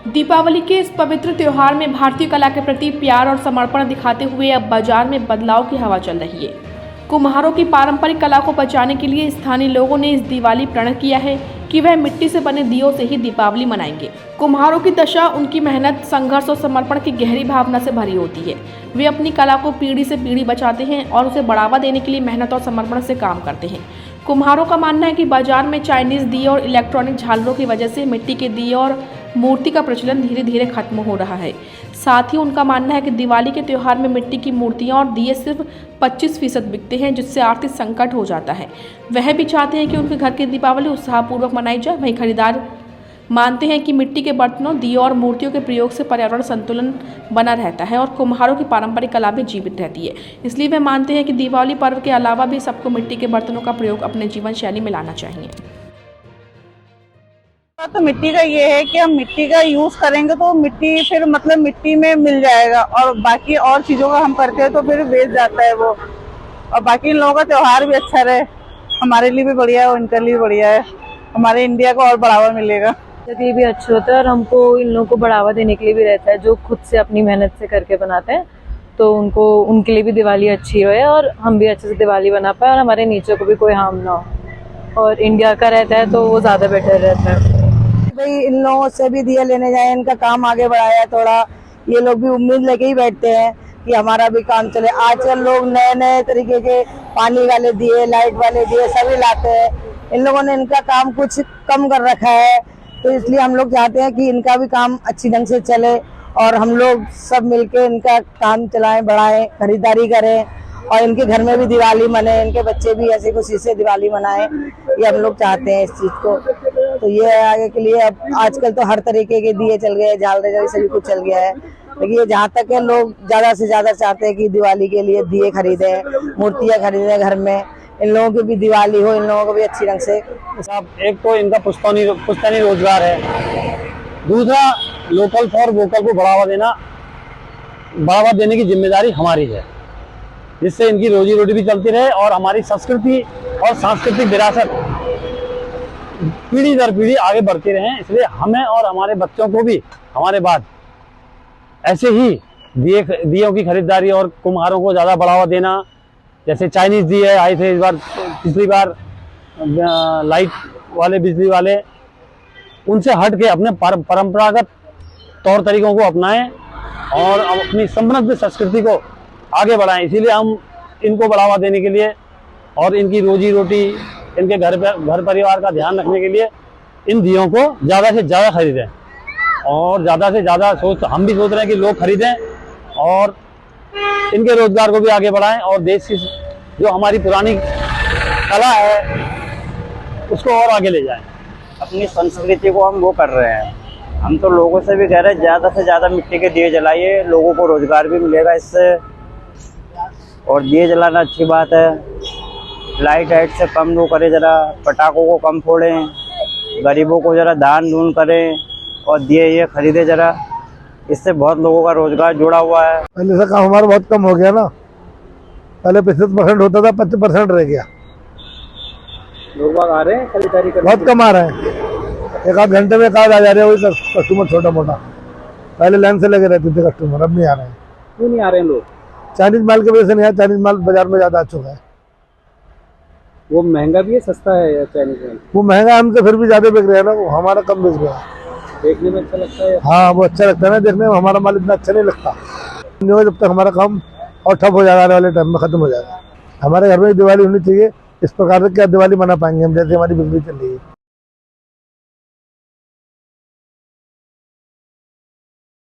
दीपावली के इस पवित्र त्योहार में भारतीय कला के प्रति प्यार और समर्पण दिखाते हुए अब बाजार में बदलाव की हवा चल रही है। कुम्हारों की पारंपरिक कला को बचाने के लिए स्थानीय लोगों ने इस दिवाली प्रण किया है कि वह मिट्टी से बने दियों से ही दीपावली मनाएंगे। कुम्हारों की दशा उनकी मेहनत, संघर्ष और समर्पण की गहरी भावना से भरी होती है। वे अपनी कला को पीढ़ी से पीढ़ी बचाते हैं और उसे बढ़ावा देने के लिए मेहनत और समर्पण से काम करते हैं। कुम्हारों का मानना है कि बाजार में चाइनीज दिए और इलेक्ट्रॉनिक झालरों की वजह से मिट्टी के दिए और मूर्ति का प्रचलन धीरे धीरे खत्म हो रहा है। साथ ही उनका मानना है कि दिवाली के त्यौहार में मिट्टी की मूर्तियां और दिए सिर्फ 25% बिकते हैं, जिससे आर्थिक संकट हो जाता है। वह भी चाहते हैं कि उनके घर की दीपावली उत्साहपूर्वक मनाई जाए। वहीं खरीदार मानते हैं कि मिट्टी के बर्तनों, दियों और मूर्तियों के प्रयोग से पर्यावरण संतुलन बना रहता है और कुम्हारों की पारंपरिक कला भी जीवित रहती है। इसलिए वे मानते हैं कि दीपावली पर्व के अलावा भी सबको मिट्टी के बर्तनों का प्रयोग अपने जीवन शैली में लाना चाहिए। तो मिट्टी का ये है कि हम मिट्टी का यूज करेंगे तो मिट्टी फिर मतलब मिट्टी में मिल जाएगा, और बाकी और चीजों का हम करते हैं तो फिर वेस्ट जाता है वो। और बाकी इन लोगों का त्योहार भी अच्छा रहे, हमारे लिए भी बढ़िया है और इनके लिए भी बढ़िया है, हमारे इंडिया को और बढ़ावा मिलेगा। ये भी अच्छा होता है और हमको इन लोगों को बढ़ावा देने के लिए भी रहता है, जो खुद से अपनी मेहनत से करके बनाते हैं, तो उनके लिए भी दिवाली अच्छी रहे और हम भी अच्छे से दिवाली बना पाए और हमारे नेचर को भी कोई हार्म ना हो। और इंडिया का रहता है तो वो ज्यादा बेटर रहता है। भाई इन लोगों से भी दिए लेने जाए, इनका काम आगे बढ़ाया थोड़ा, ये लोग भी उम्मीद लेके ही बैठते हैं कि हमारा भी काम चले। आजकल लोग नए नए तरीके के पानी वाले दिए, लाइट वाले दिए सभी लाते हैं। इन लोगों ने इनका काम कुछ कम कर रखा है, तो इसलिए हम लोग चाहते हैं कि इनका भी काम अच्छी ढंग से चले और हम लोग सब मिलके इनका काम चलाएं, बढ़ाएं, खरीदारी करें और इनके घर में भी दिवाली मने, इनके बच्चे भी ऐसी खुशी से दिवाली मनाएं, ये हम लोग चाहते हैं इस चीज को। तो ये आगे के लिए अब आजकल तो हर तरीके के दिए चल गए, झालरे सभी कुछ चल गया है, लेकिन ये जहाँ तक है लोग ज्यादा से ज्यादा चाहते हैं कि दिवाली के लिए दिए खरीदें, मूर्तियाँ खरीदें घर में, इन लोगों की भी दिवाली हो, इन लोगों को भी अच्छी ढंग से। एक तो इनका पुश्तैनी रोजगार है, दूसरा लोकल फॉर वोकल को बढ़ावा देने की जिम्मेदारी हमारी है, जिससे इनकी रोजी रोटी भी चलती रहे और हमारी संस्कृति और सांस्कृतिक विरासत पीढ़ी दर पीढ़ी आगे बढ़ती रहे। इसलिए हमें और हमारे बच्चों को भी हमारे बाद ऐसे ही दियों की खरीदारी और कुम्हारों को ज़्यादा बढ़ावा देना। जैसे चाइनीज दिए आए थे इस बार, पिछली बार लाइट वाले, बिजली वाले, उनसे हट के अपने परंपरागत तौर तरीकों को अपनाएं और अपनी समृद्ध संस्कृति को आगे बढ़ाएं। इसीलिए हम इनको बढ़ावा देने के लिए और इनकी रोजी रोटी, इनके घर परिवार का ध्यान रखने के लिए इन दियों को ज़्यादा से ज़्यादा खरीदें और ज़्यादा से ज़्यादा हम भी सोच रहे हैं कि लोग खरीदें और इनके रोजगार को भी आगे बढ़ाएं और देश की जो हमारी पुरानी कला है उसको और आगे ले जाएं। अपनी संस्कृति को हम वो कर रहे हैं। हम तो लोगों से भी कह रहे हैं ज़्यादा से ज़्यादा मिट्टी के दिए जलाइए, लोगों को रोजगार भी मिलेगा इससे, और दिए जलाना अच्छी बात है। लाइट से कम वो करें, जरा पटाखों को कम फोड़ें, गरीबों को जरा दान दून करें और दिए ये खरीदे जरा, इससे बहुत लोगों का रोजगार जुड़ा हुआ है। पहले से काम हमारा बहुत कम हो गया ना, पहले 25% होता था, 25% रह गया। लोग आ रहे हैं खरीदारी करने, बहुत कम आ रहे हैं, एक आध घंटे में कार्ड आ जा रहे हैं वही कस्टमर छोटा मोटा। पहले लाइन से लगे रहते थे कस्टमर, अब नहीं आ रहे हैं। क्यों नहीं आ रहे हैं लोग? चाइनीज माल की वजह से नहीं आया, चाइनीज माल बाजार में ज्यादा आ चुका है। वो महंगा भी है, सस्ता है या चाइनीज माल? वो महंगा हमसे फिर भी ज्यादा बिक रहा है ना, वो हमारा कम बिक रहा है। देखने में अच्छा लगता है? हाँ वो अच्छा लगता है ना देखने में, हमारा माल इतना अच्छा नहीं लगता। जब तक हमारा काम और ठप हो जाएगा, आने वाले टाइम में खत्म हो जाएगा। हमारे घर में दिवाली होनी चाहिए, इस प्रकार से क्या दिवाली मना पाएंगे हम, जैसे हमारी बिक्री चल रही है।